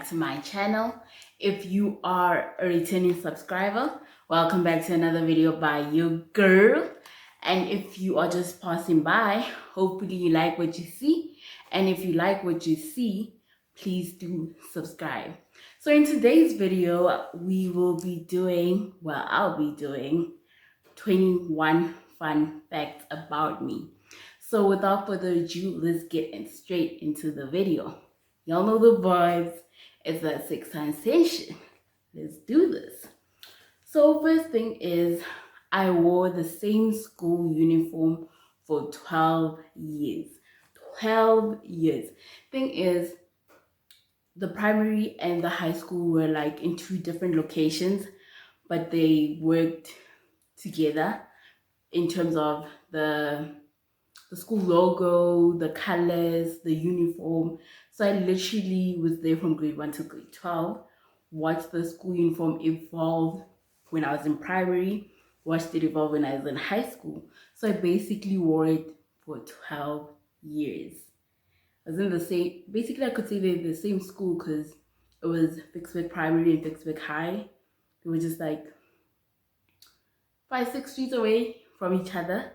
to my channel. If you are a returning subscriber, welcome back to another video by your girl. And if you are just passing by, hopefully you like what you see. And if you like what you see, please do subscribe. So in today's video, we will be doing, well, I'll be doing 21 fun facts about me. So without further ado, let's get straight into the video. Y'all know the vibes. It's that 6 sensation. Let's do this. So first thing is, I wore the same school uniform for 12 years. 12 years. Thing is, the primary and the high school were like in two different locations, but they worked together in terms of the school logo, the colors, the uniform. So I literally was there from grade 1 to grade 12, watched the school uniform evolve when I was in primary, watched it evolve when I was in high school. So I basically wore it for 12 years. I was in the same, basically I could say they're the same school because it was Vicksburg Primary and Vicksburg High. They were just like 5-6 streets away from each other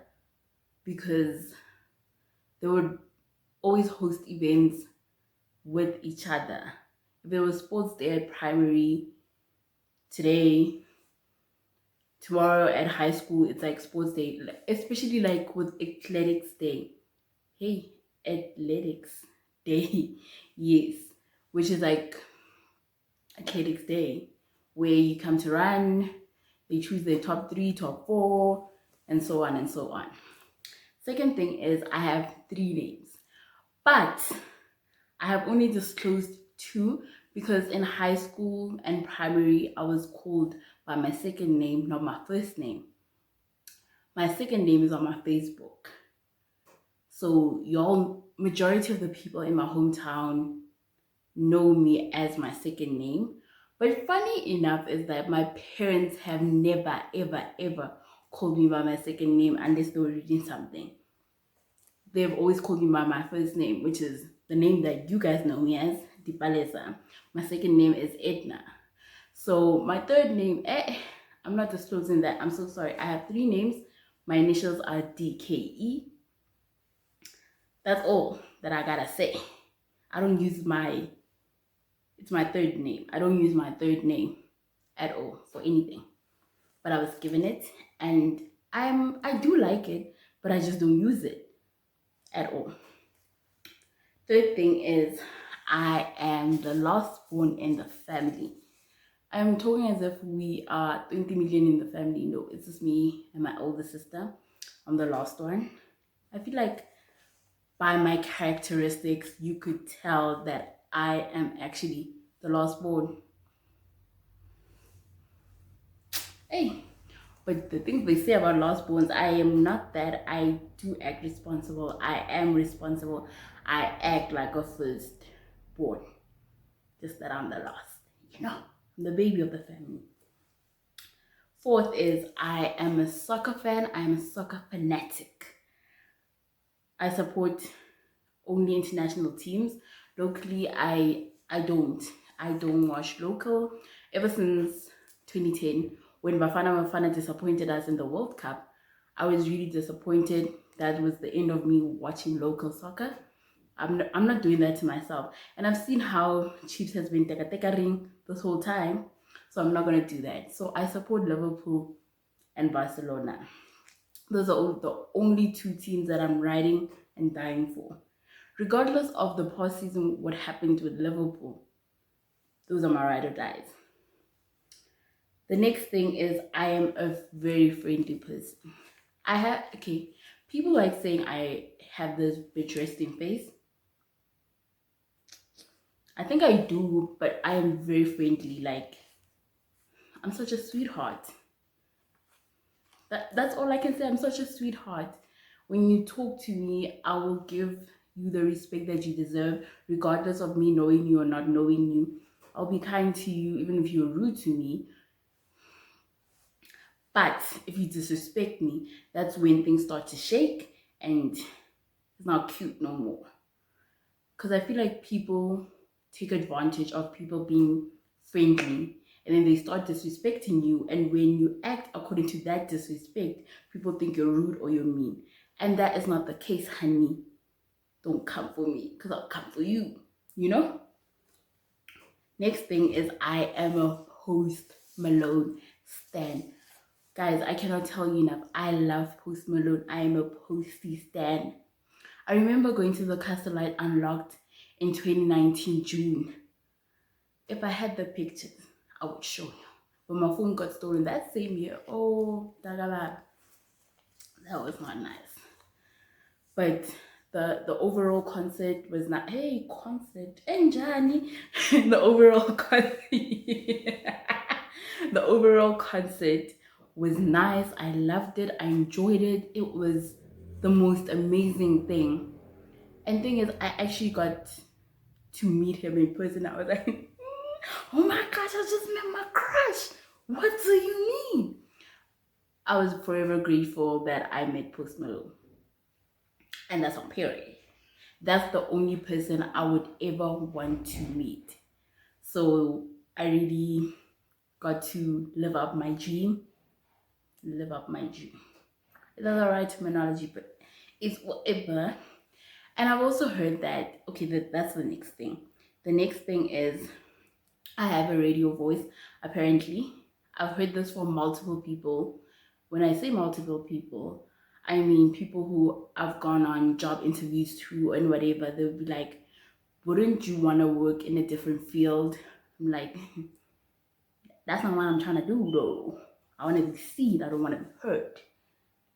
because they would always host events with each other. If there was sports day at primary, today, tomorrow at high school, it's like sports day, especially like with athletics day. Hey, athletics day, yes, which is like athletics day, where you come to run, they choose their top 3, top 4, and so on and so on. Second thing is, I have 3 names, but I have only disclosed 2 because in high school and primary, I was called by my second name, not my first name. My second name is on my Facebook. So y'all, majority of the people in my hometown know me as my second name. But funny enough is that my parents have never, ever, ever called me by my second name unless they were reading something. They've always called me by my first name, which is the name that you guys know me as, Dipalesa. My second name is Edna. So my third name, I'm not disclosing that. I'm so sorry. I have 3 names. My initials are DKE. That's all that I gotta say. I don't use it's my third name. I don't use my third name at all for anything. But I was given it and I do like it, but I just don't use it at all. Third thing is, I am the last born in the family. I'm talking as if we are 20 million in the family. No, it's just me and my older sister. I'm the last one. I feel like by my characteristics, you could tell that I am actually the last born. Hey, but the things they say about last borns, I am not that. I do act responsible. I am responsible. I act like a first born. Just that I'm the last. You know, I'm the baby of the family. Fourth is, I am a soccer fan. I am a soccer fanatic. I support only international teams. Locally, I don't watch local. Ever since 2010, when Bafana disappointed us in the World Cup, I was really disappointed. That was the end of me watching local soccer. I'm not doing that to myself. And I've seen how Chiefs has been teka-teka-ring this whole time. So I'm not going to do that. So I support Liverpool and Barcelona. Those are the only 2 teams that I'm riding and dying for. Regardless of the past season, what happened with Liverpool, those are my ride or dies. The next thing is, I am a very friendly person. People like saying I have this bitch resting face. I think I do, but I am very friendly. Like, I'm such a sweetheart. That's all I can say. I'm such a sweetheart. When you talk to me, I will give you the respect that you deserve, regardless of me knowing you or not knowing you. I'll be kind to you, even if you're rude to me. But if you disrespect me, that's when things start to shake and it's not cute no more. Because I feel like people take advantage of people being friendly, and then they start disrespecting you. And when you act according to that disrespect, people think you're rude or you're mean. And that is not the case, honey. Don't come for me, because I'll come for you, you know? Next thing is I am a Post Malone stan. Guys, I cannot tell you enough. I love Post Malone. I am a Posty stan. I remember going to the Castle Light Unlocked in 2019 June. If I had the pictures, I would show you. But my phone got stolen that same year. Oh, dagala. That was not nice. But the overall concert was not, hey, concert, enjani. The overall concert, the overall concert was nice. I loved it. I enjoyed it. It was the most amazing thing. And thing is, I actually got to meet him in person. I was like, oh my gosh, I just met my crush. What do you mean? I was forever grateful that I met Post Malone. And that's on period. That's the only person I would ever want to meet. So I really got to live up my dream. Live up my dream. It's not the right terminology, but it's whatever. And I've also heard that, okay, that's the next thing. The next thing is I have a radio voice, apparently. I've heard this from multiple people. When I say multiple people, I mean people who I've gone on job interviews to and whatever. They'll be like, wouldn't you want to work in a different field? I'm like, that's not what I'm trying to do though. I want to be seen. I don't want to be heard.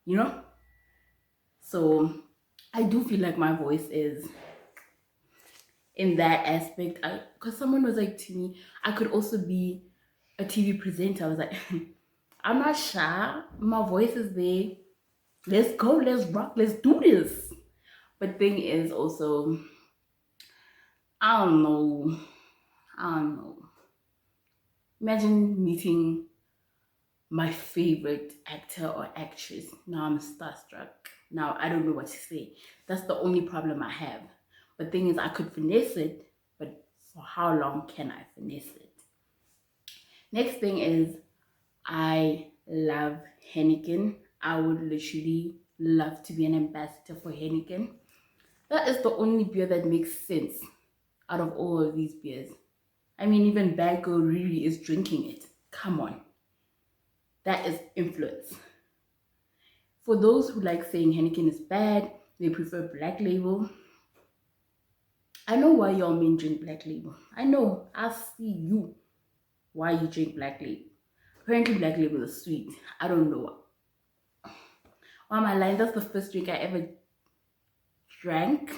You know? So I do feel like my voice is in that aspect. Because someone was like to me, I could also be a TV presenter. I was like, I'm not shy. My voice is there. Let's go, let's rock, let's do this. But thing is also, I don't know. Imagine meeting my favorite actor or actress. Now I'm starstruck. Now I don't know what to say. That's the only problem I have. But thing is, I could finesse it, but for how long can I finesse it? Next thing is, I love Heineken. I would literally love to be an ambassador for Heineken. That is the only beer that makes sense out of all of these beers. I mean, even Bad Girl Riri is drinking it. Come on. That is influence. For those who like saying Heineken is bad, they prefer Black Label. I know why y'all men drink Black Label. I know. I see you. Why you drink Black Label. Apparently Black Label is sweet. I don't know. On my line, that's the first drink I ever drank.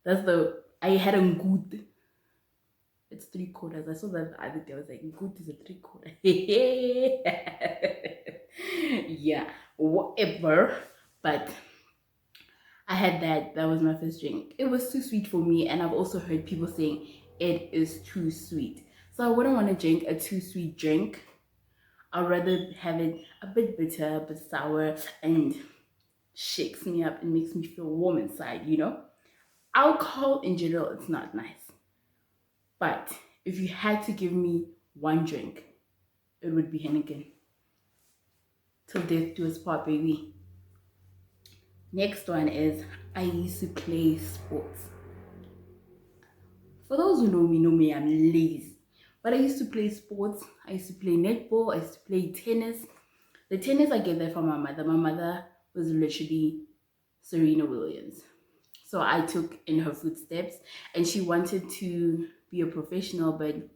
I had a good. It's 3/4. I saw that the other day. I was like, good is a 3/4. Yeah, whatever. But I had that. That was my first drink. It was too sweet for me. And I've also heard people saying it is too sweet. So I wouldn't want to drink a too sweet drink. I'd rather have it a bit bitter, a bit sour, and shakes me up and makes me feel warm inside, you know? Alcohol in general, it's not nice. But if you had to give me one drink, it would be Heineken. Till death do us part, baby. Next one is I used to play sports. For those who know me, I'm lazy. But I used to play sports. I used to play netball. I used to play tennis. The tennis I get that from my mother. My mother was literally Serena Williams. So I took in her footsteps, and she wanted to be a professional. But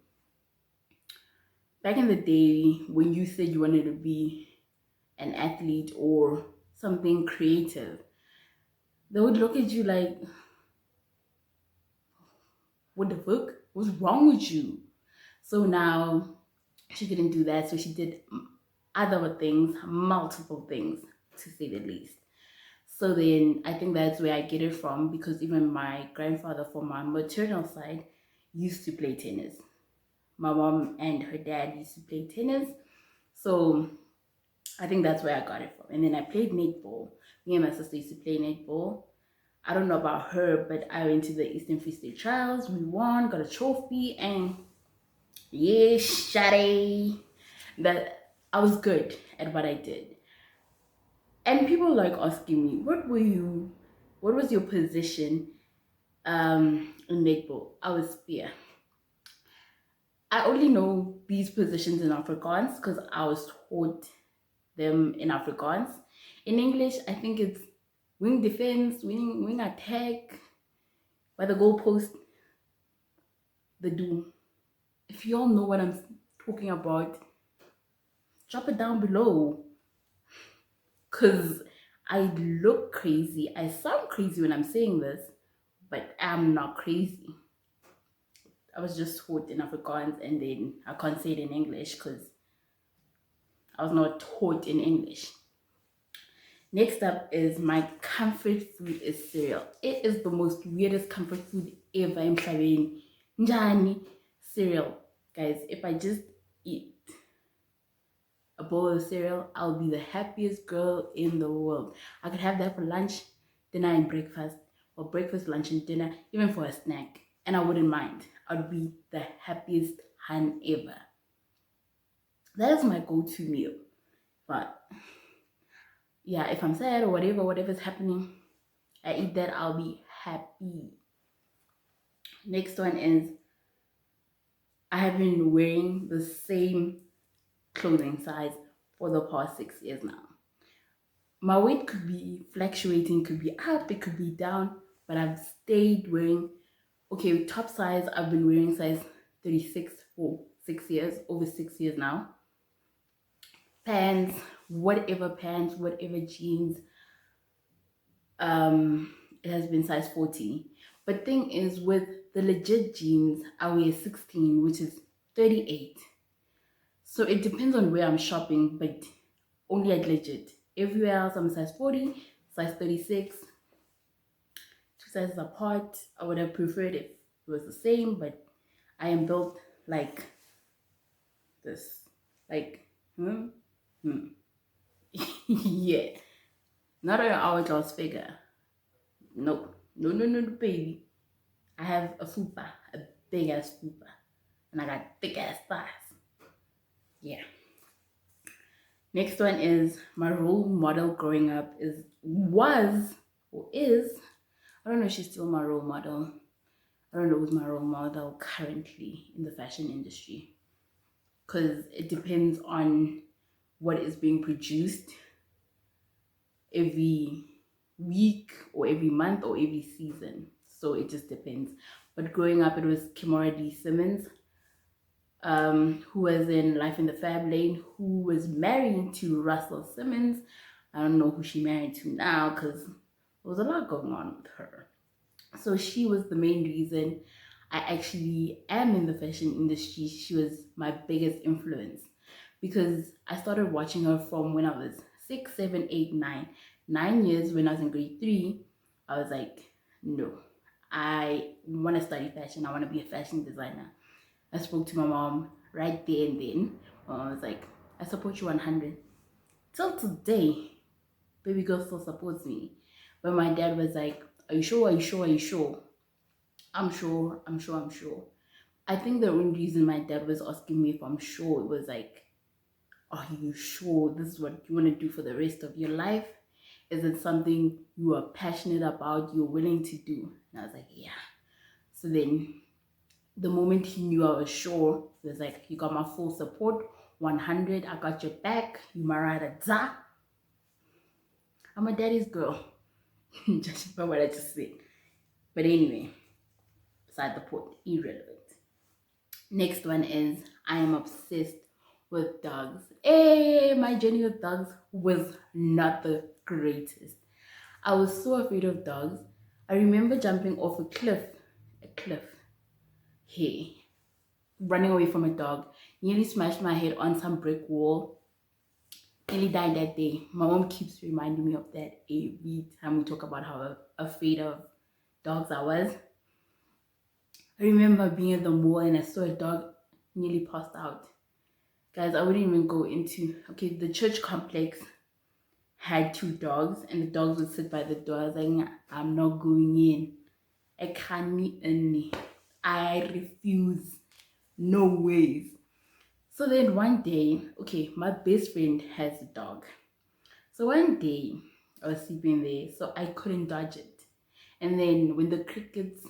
back in the day, when you said you wanted to be an athlete or something creative, they would look at you like, what the fuck? What's wrong with you? So now she couldn't do that. So she did other things, multiple things, to say the least. So then I think that's where I get it from, because even my grandfather from my maternal side used to play tennis. My mom and her dad used to play tennis. So I think that's where I got it from. And then I played netball. Me and my sister used to play netball. I don't know about her, but I went to the Eastern Free State Trials. We won, got a trophy, and yeah, shawty, that I was good at what I did. And people like asking me, what was your position in netball? I was spear. I only know these positions in Afrikaans because I was taught them in Afrikaans. In English, I think it's wing defense, wing attack, by the goalpost, the do. If you all know what I'm talking about, drop it down below. Cause I look crazy. I sound crazy when I'm saying this, but I'm not crazy. I was just taught in Afrikaans and then I can't say it in English because I was not taught in English. Next up is my comfort food is cereal. It is the most weirdest comfort food ever in Mhlabeni. Njani cereal. Guys, if I just eat a bowl of cereal, I'll be the happiest girl in the world. I could have that for lunch, dinner, and breakfast, or breakfast, lunch, and dinner, even for a snack, and I wouldn't mind. I'd be the happiest hun ever. That is my go-to meal. But yeah, if I'm sad or whatever's happening, I eat that, I'll be happy. Next one is I have been wearing the same clothing size for the past 6 years now. My weight could be fluctuating, could be up, it could be down, but I've stayed wearing, okay, top size, I've been wearing size 36 for 6 years, over 6 years now. Pants, whatever jeans, it has been size 40. But thing is, with the legit jeans, I wear 16, which is 38. So it depends on where I'm shopping, but only at legit. Everywhere else, I'm size 40, size 36, 2 sizes apart. I would have preferred if it was the same, but I am built like this. Like, yeah. Not an hourglass figure. No, baby. I have a fupa, a big ass fupa, and I got thick ass thighs. Yeah. Next one is my role model growing up was or is, I don't know if she's still my role model. I don't know who's my role model currently in the fashion industry, because it depends on what is being produced every week or every month or every season. So it just depends. But growing up, it was Kimora D. Simmons, who was in Life in the Fab Lane, who was married to Russell Simmons. I don't know who she married to now because there was a lot going on with her. So she was the main reason I actually am in the fashion industry. She was my biggest influence because I started watching her from when I was 6, 7, 8, 9. 9 years when I was in grade 3. I was like, no, I want to study fashion. I want to be a fashion designer. I spoke to my mom right there and then. My mom was like, I support you 100. Till today, baby girl still supports me. But my dad was like, are you sure? Are you sure? Are you sure? I'm sure. I think the only reason my dad was asking me if I'm sure, it was like, are you sure this is what you want to do for the rest of your life? Is it something you are passionate about, you're willing to do? And I was like, yeah. So then the moment he knew I was sure, he was like, you got my full support, 100, I got your back, you my ride za. I'm a daddy's girl. Just by what I just said. But anyway, beside the point, irrelevant. Next one is I am obsessed with dogs. Hey, my journey with dogs was not the greatest. I was so afraid of dogs. I remember jumping off a cliff, hey, running away from a dog, nearly smashed my head on some brick wall, nearly died that day. My mom keeps reminding me of that every time we talk about how afraid of dogs I was. I remember being at the mall and I saw a dog, nearly passed out. Guys, I wouldn't even go into, okay, the church complex had two dogs, and the dogs would sit by the door. I was like, "Nah, I'm not going in. I can't meet any. I refuse. No ways." So then one day, okay, my best friend has a dog. So one day I was sleeping there, so I couldn't dodge it. And then when the crickets,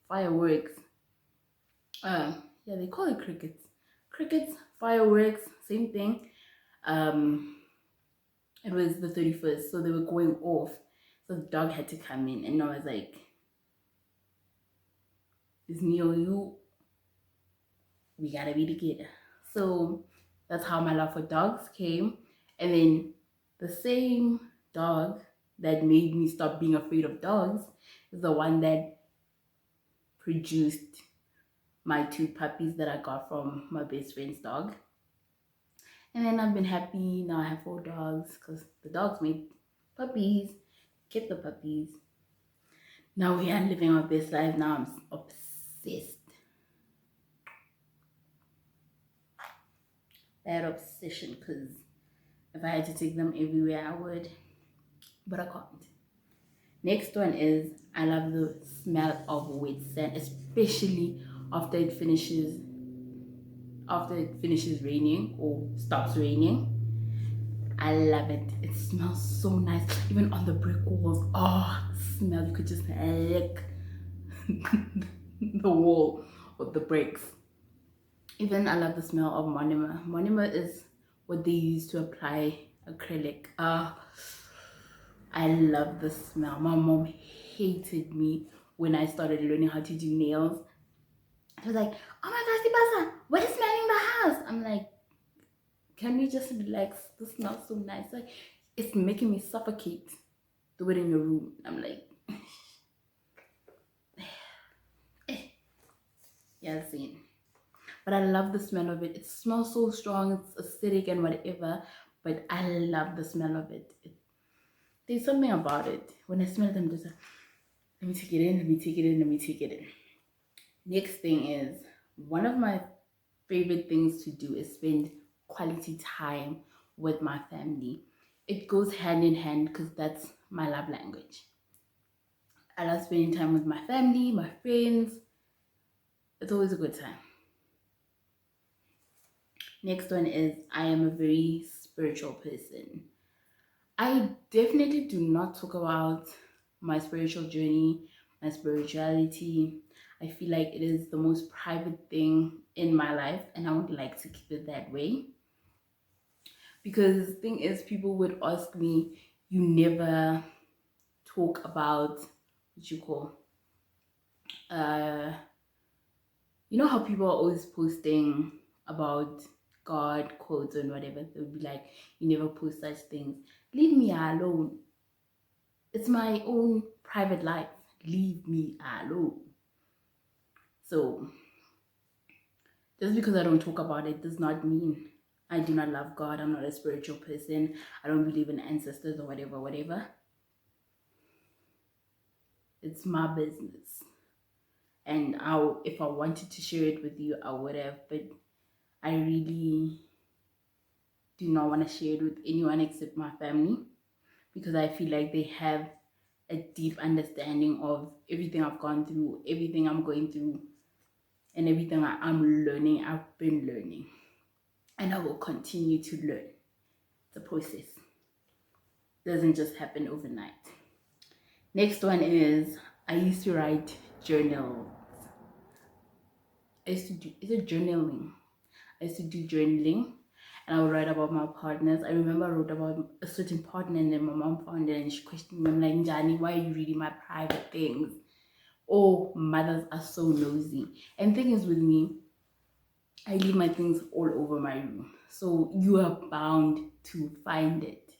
fireworks, yeah, they call it crickets, fireworks, same thing. Um, it was the 31st, so they were going off. So the dog had to come in, and I was like, "It's me or you. We gotta be together." So that's how my love for dogs came. And then the same dog that made me stop being afraid of dogs is the one that produced my two puppies that I got from my best friend's dog. And then I've been happy. Now I have four dogs because the dogs made puppies, kept the puppies. Now we are living our best life. Now I'm obsessed. That obsession, because if I had to take them everywhere, I would, but I can't. Next one is I love the smell of wet sand, especially after it finishes raining or stops raining. I love it. It smells so nice. Even on the brick walls. Oh, the smell. You could just lick the wall or the bricks. Even I love the smell of monomer. Monomer is what they use to apply acrylic. I love the smell. My mom hated me when I started learning how to do nails. She was like, "Oh my gosh, Dipasa, what is smelling in the house?" I'm like, "Can we just relax? This smells so nice. Like, it's making me suffocate. Do it in your room." I'm like, yeah, scene. But I love the smell of it. It smells so strong. It's acidic and whatever. But I love the smell of it. There's something about it. When I smell it, I'm just like, let me take it in, let me take it in, let me take it in. Next thing is, one of my favorite things to do is spend quality time with my family. It goes hand in hand because that's my love language. I love spending time with my family, my friends. It's always a good time. Next one is I am a very spiritual person. I definitely do not talk about my spiritual journey, my spirituality. I feel like it is the most private thing in my life, and I would like to keep it that way. Because the thing is, people would ask me, "You never talk about what you call, uh, you know how people are always posting about God quotes and whatever." They would be like, "You never post such things." Leave me alone. It's my own private life. Leave me alone. So just because I don't talk about it does not mean I do not love God. I'm not a spiritual person. I don't believe in ancestors or whatever. It's my business. And if I wanted to share it with you, I would have, but I really do not want to share it with anyone except my family, because I feel like they have a deep understanding of everything I've gone through, everything I'm going through, and everything I'm learning. I've been learning, and I will continue to learn. It's a process. It doesn't just happen overnight. Next one is I used to write journals. Is it journaling? I used to do journaling, and I would write about my partners. I remember I wrote about a certain partner, and then my mom found it and she questioned me. I'm like, "Njani, why are you reading my private things?" Oh, mothers are so nosy. And the thing is with me, I leave my things all over my room. So you are bound to find it.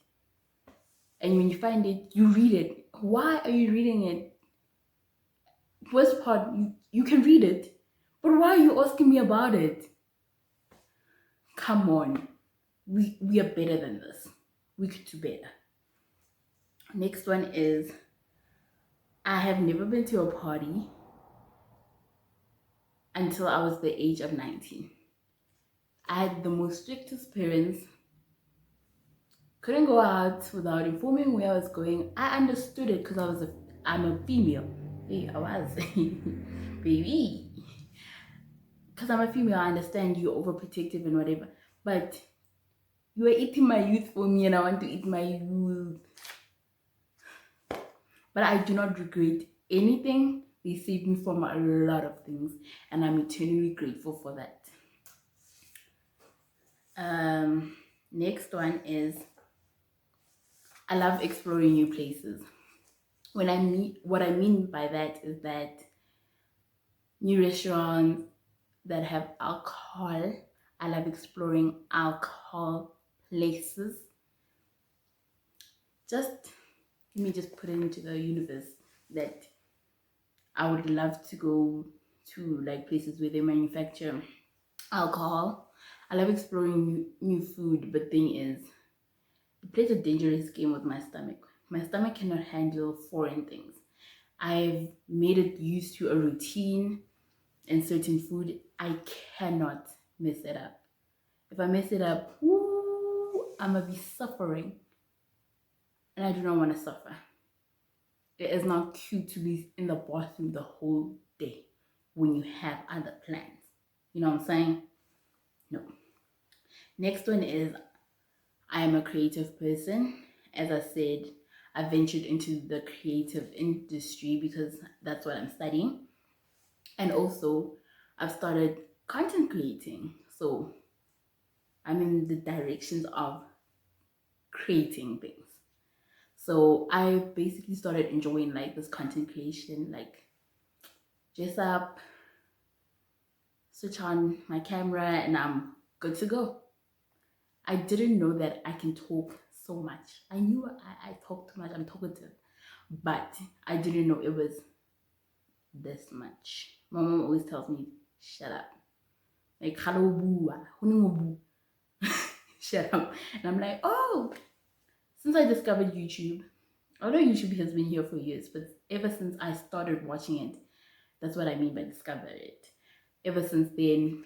And when you find it, you read it. Why are you reading it? Worst part, you can read it. But why are you asking me about it? Come on. We are better than this. We could do better. Next one is I have never been to a party until I was the age of 19. I had the most strictest parents. couldn't go out without informing where I was going. I understood it because I'm a female. Hey, I was baby. Because I'm a female, I understand you're overprotective and whatever. But you are eating my youth for me, and I want to eat my youth. But I do not regret anything. They saved me from a lot of things, and I'm eternally grateful for that. Next one is I love exploring new places. What I mean by that is that new restaurants that have alcohol. I love exploring alcohol places. Let me just put it into the universe that I would love to go to like places where they manufacture alcohol. I love exploring new food, but thing is, it plays a dangerous game with my stomach. My stomach cannot handle foreign things. I've made it used to a routine and certain food. I cannot mess it up. If I mess it up, I'm gonna be suffering, and I do not want to suffer. It is not cute to be in the bathroom the whole day when you have other plans. You know what I'm saying? No. Next one is I am a creative person. As I said, I ventured into the creative industry because that's what I'm studying. And also, I've started content creating. So I'm in the directions of creating things. So I basically started enjoying like this content creation, like dress up, switch on my camera, and I'm good to go. I didn't know that I can talk so much. I knew I talk too much, I'm talkative, but I didn't know it was this much. My mom always tells me, shut up. Like, shut up. And I'm like, oh, since I discovered YouTube, although YouTube has been here for years, but ever since I started watching it, that's what I mean by discover it. Ever since then,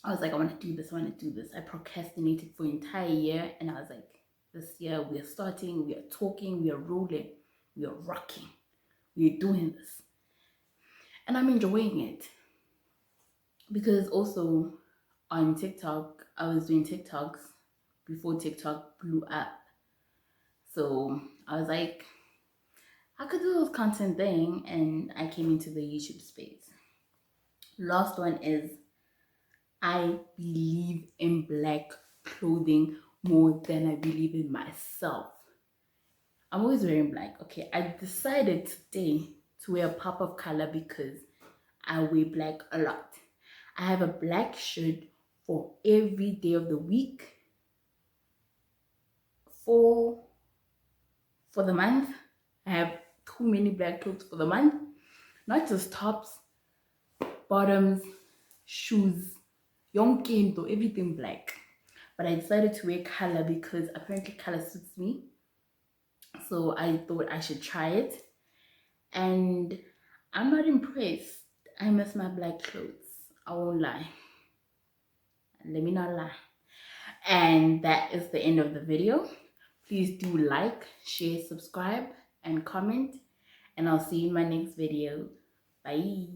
I was like, I want to do this, I want to do this. I procrastinated for an entire year, and I was like, this year we are starting, we are talking, we are rolling, we are rocking, we are doing this. And I'm enjoying it. Because also on TikTok, I was doing TikToks before TikTok blew up. So I was like, I could do this content thing, and I came into the YouTube space. Last one is I believe in black clothing more than I believe in myself. I'm always wearing black. Okay, I decided today to wear a pop of color because I wear black a lot. I have a black shirt for every day of the week. For the month, I have too many black clothes for the month. Not just tops, bottoms, shoes, yonke, everything black. But I decided to wear color because apparently color suits me. So I thought I should try it. And I'm not impressed. I miss my black clothes. I won't lie. Let me not lie. And that is the end of the video. Please do like, share, subscribe, and comment. And I'll see you in my next video. Bye.